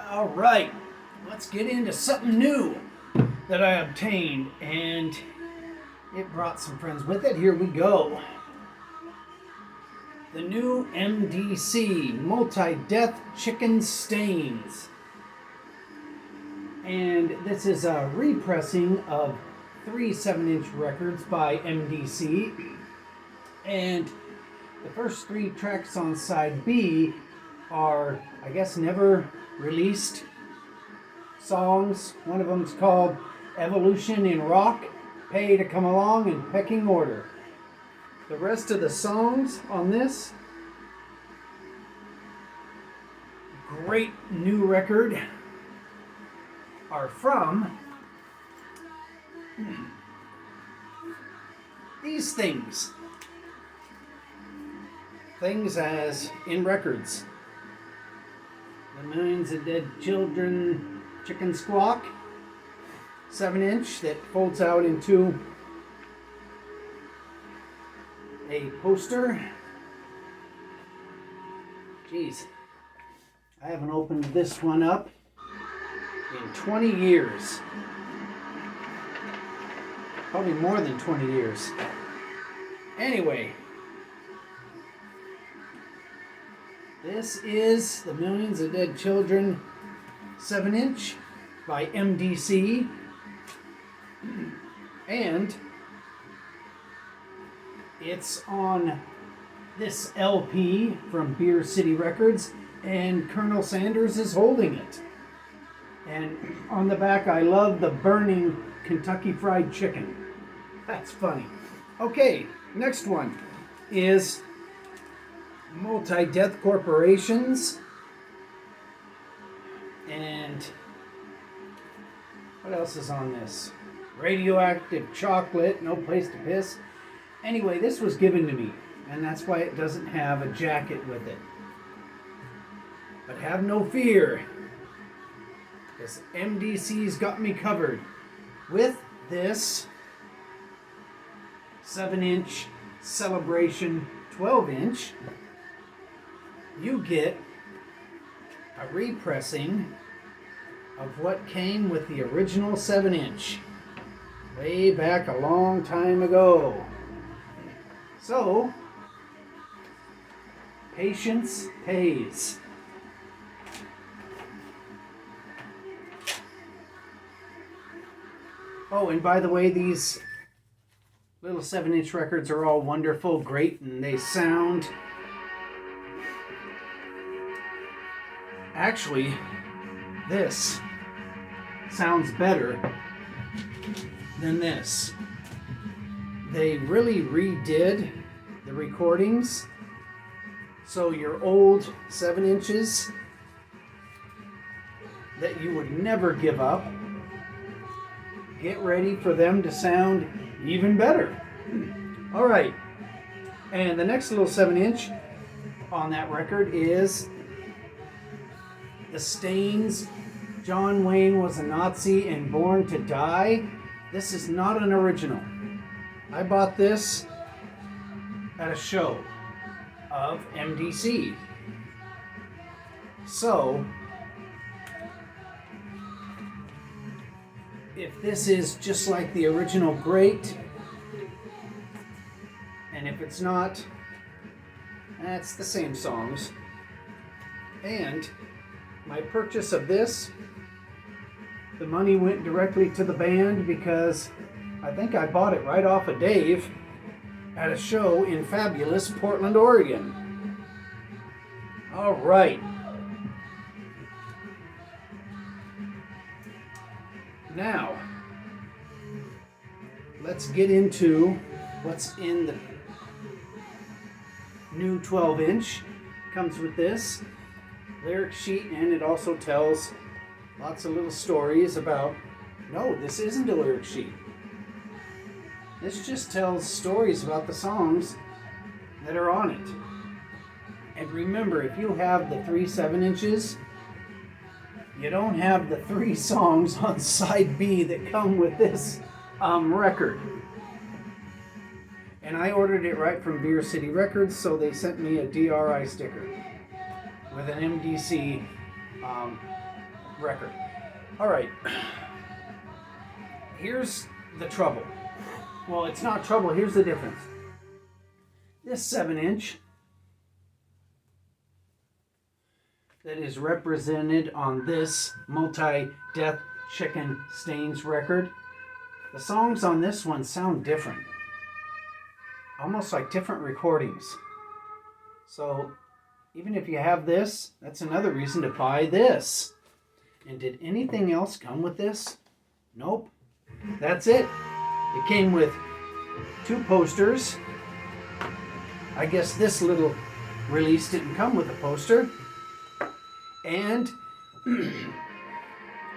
All right, let's get into something new that I obtained, and it brought some friends with it. Here we go. The new M.D.C. Multi-Death Chicken Stains. And this is a repressing of 3 7-inch records by M.D.C. And the first 3 tracks on side B are, I guess, never released songs. One of them's called Evolution in Rock, Pay to Come Along, and Pecking Order. The rest of the songs on this great new record are from these things. Things as in records. The Millions of Dead Children Chicken Squawk, 7-inch that folds out into a poster. Jeez, I haven't opened this one up in 20 years. Probably more than 20 years. Anyway, this is the Millions of Dead Children 7-inch by M.D.C. And it's on this LP from Beer City Records, and Colonel Sanders is holding it. And on the back, I love the burning Kentucky Fried Chicken. That's funny. Okay, next one is Multi-Death Corporations. And what else is on this? Radioactive Chocolate, No Place to Piss. Anyway, this was given to me, and that's why it doesn't have a jacket with it. But have no fear, because M.D.C's got me covered. With this 7-inch Celebration 12-inch, you get a repressing of what came with the original 7-inch way back a long time ago. So, patience pays. Oh, and by the way, these little 7-inch records are all wonderful, great, and they sound... Actually, this sounds better than this. They really redid the recordings, so your old 7-inches that you would never give up, get ready for them to sound even better. All right, and the next little 7-inch on that record is The Stains, John Wayne Was a Nazi and Born to Die. This is not an original. I bought this at a show of M.D.C. So, if this is just like the original, great. And if it's not, that's the same songs. And my purchase of this, the money went directly to the band because I think I bought it right off of Dave at a show in fabulous Portland, Oregon. All right. Now, let's get into what's in the new 12-inch. Comes with this lyric sheet, and it also tells lots of little stories about... No, this isn't a lyric sheet. This just tells stories about the songs that are on it. And remember, if you have the 3 7-inches, you don't have the 3 songs on side B that come with this record. And I ordered it right from Beer City Records, so they sent me a DRI sticker with an M.D.C. record. All right. Here's the trouble. Well, it's not trouble. Here's the difference. This 7-inch that is represented on this multi-death chicken stains record, the songs on this one sound different. Almost like different recordings. So even if you have this, that's another reason to buy this. And did anything else come with this? Nope. That's it. It came with 2 posters. I guess this little release didn't come with a poster. And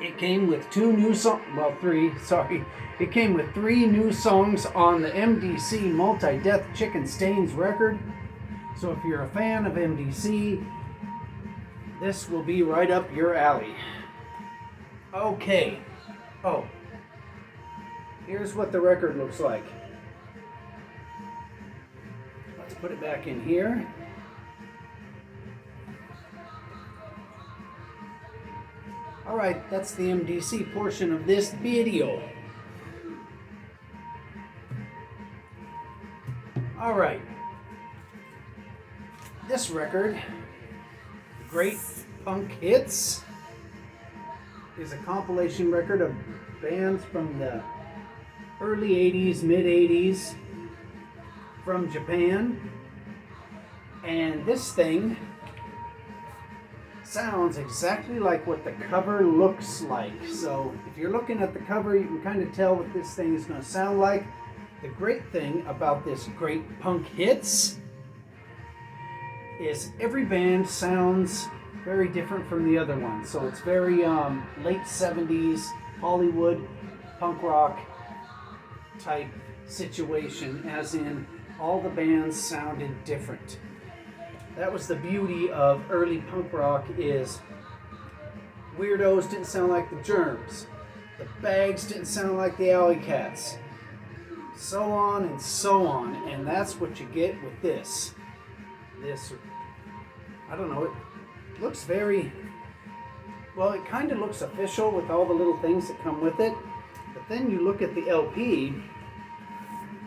it came with 2 new songs, well 3, sorry. It came with 3 new songs on the M.D.C. Multi-Death Chicken Stains record. So if you're a fan of M.D.C, this will be right up your alley. Okay. Oh. Here's what the record looks like. Let's put it back in here. Alright, that's the M.D.C portion of this video. Alright. This record, Great Punk Hits, is a compilation record of bands from the early 80s, mid 80s from Japan. And this thing sounds exactly like what the cover looks like. So if you're looking at the cover, you can kind of tell what this thing is going to sound like. The great thing about this Great Punk Hits is every band sounds very different from the other one. So it's very late 70s Hollywood punk rock type situation, as in all the bands sounded different. That was the beauty of early punk rock, is Weirdos didn't sound like the Germs, the Bags didn't sound like the Alley Cats, so on and so on. And that's what you get with this. I don't know, it looks very, well, it kind of looks official with all the little things that come with it. But then you look at the LP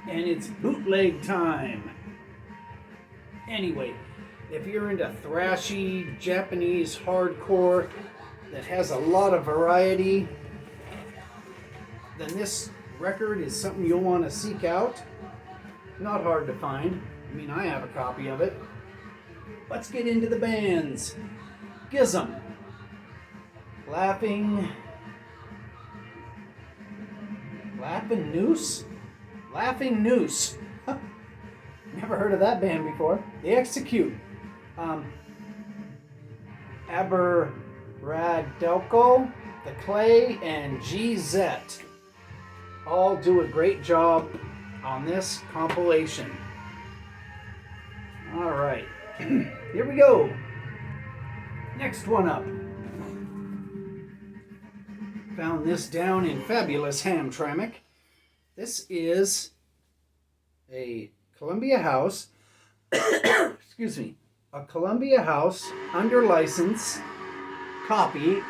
and it's bootleg time. Anyway, if you're into thrashy Japanese hardcore that has a lot of variety, then this record is something you'll want to seek out. Not hard to find. I mean, I have a copy of it. Let's get into the bands. Gizm. Laughing Noose? Laughing Noose. Never heard of that band before. They Execute. Aberradelco, The Clay, and GZ all do a great job on this compilation. Alright, here we go. Next one up. Found this down in fabulous Hamtramck. This is a Columbia House, excuse me, a Columbia House under license copy,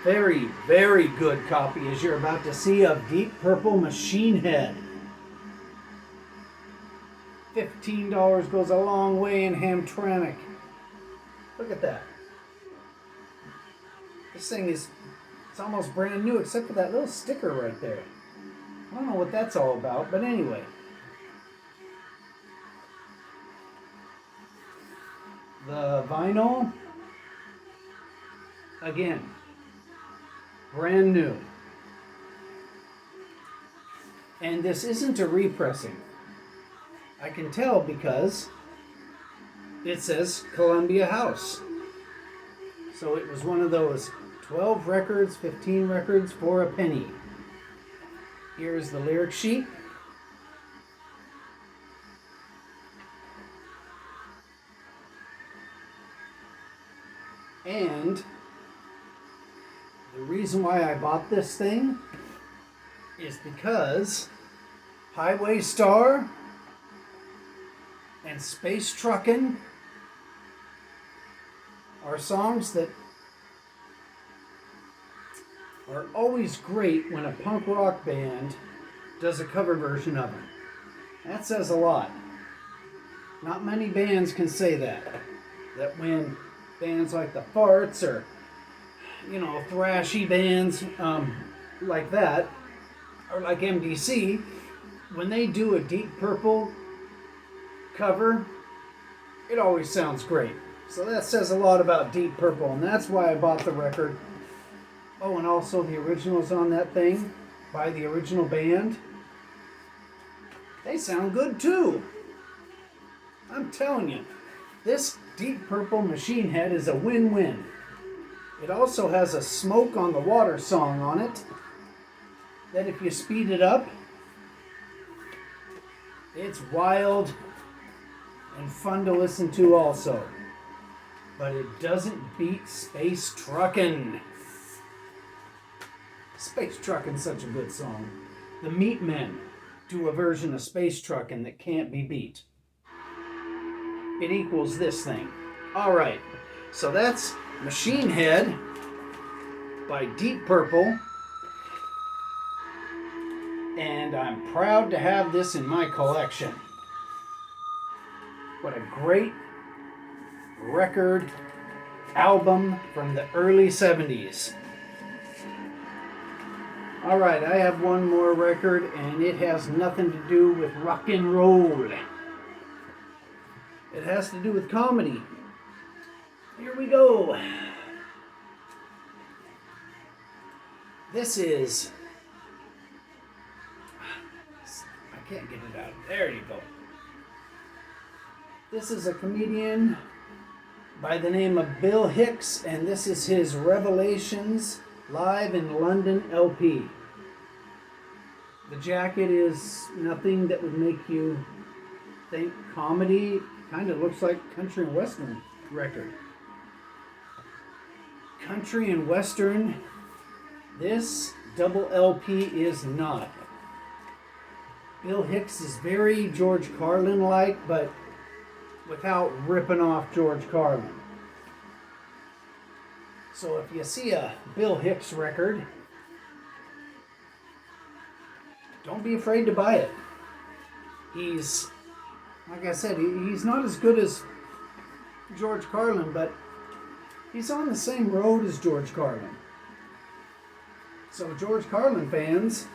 very, very good copy, as you're about to see, of Deep Purple Machine Head. $15 goes a long way in Hamtramck. Look at that. This thing is, it's almost brand new except for that little sticker right there. I don't know what that's all about, but anyway. The vinyl, again, brand new. And this isn't a repressing. I can tell because it says Columbia House. So it was one of those 12 records, 15 records for a penny. Here's the lyric sheet. And the reason why I bought this thing is because Highway Star and Space Truckin' are songs that are always great when a punk rock band does a cover version of them. That says a lot. Not many bands can say that. That when bands like the Farts or, thrashy bands like that, or like M.D.C, when they do a Deep Purple cover, it always sounds great. So that says a lot about Deep Purple, and that's why I bought the record. Oh, and also the originals on that thing by the original band. They sound good too. I'm telling you, this Deep Purple Machine Head is a win-win. It also has a Smoke on the Water song on it that if you speed it up, it's wild and fun to listen to also. But it doesn't beat Space Truckin'. Space Truckin's such a good song. The Meatmen do a version of Space Truckin' that can't be beat. It equals this thing. Alright, so that's Machine Head by Deep Purple. And I'm proud to have this in my collection. What a great record album from the early 70s. Alright, I have one more record, and it has nothing to do with rock and roll. It has to do with comedy. Here we go. This is... I can't get it out. There you go. This is a comedian by the name of Bill Hicks, and this is his Revelations Live in London LP. The jacket is nothing that would make you think comedy. Kind of looks like country and western record. Country and western. This double LP is not. Bill Hicks is very George Carlin-like, but without ripping off George Carlin. So if you see a Bill Hicks record, don't be afraid to buy it. He's, like I said, he's not as good as George Carlin, but he's on the same road as George Carlin. So George Carlin fans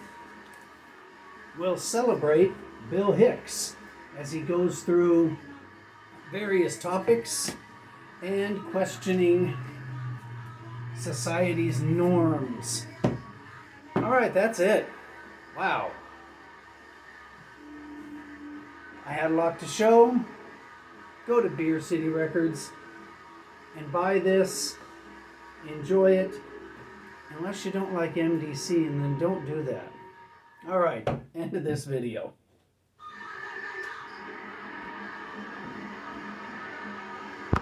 will celebrate Bill Hicks as he goes through various topics and questioning society's norms. Alright, that's it. Wow. I had a lot to show. Go to Beer City Records and buy this. Enjoy it. Unless you don't like M.D.C, and then don't do that. Alright, end of this video.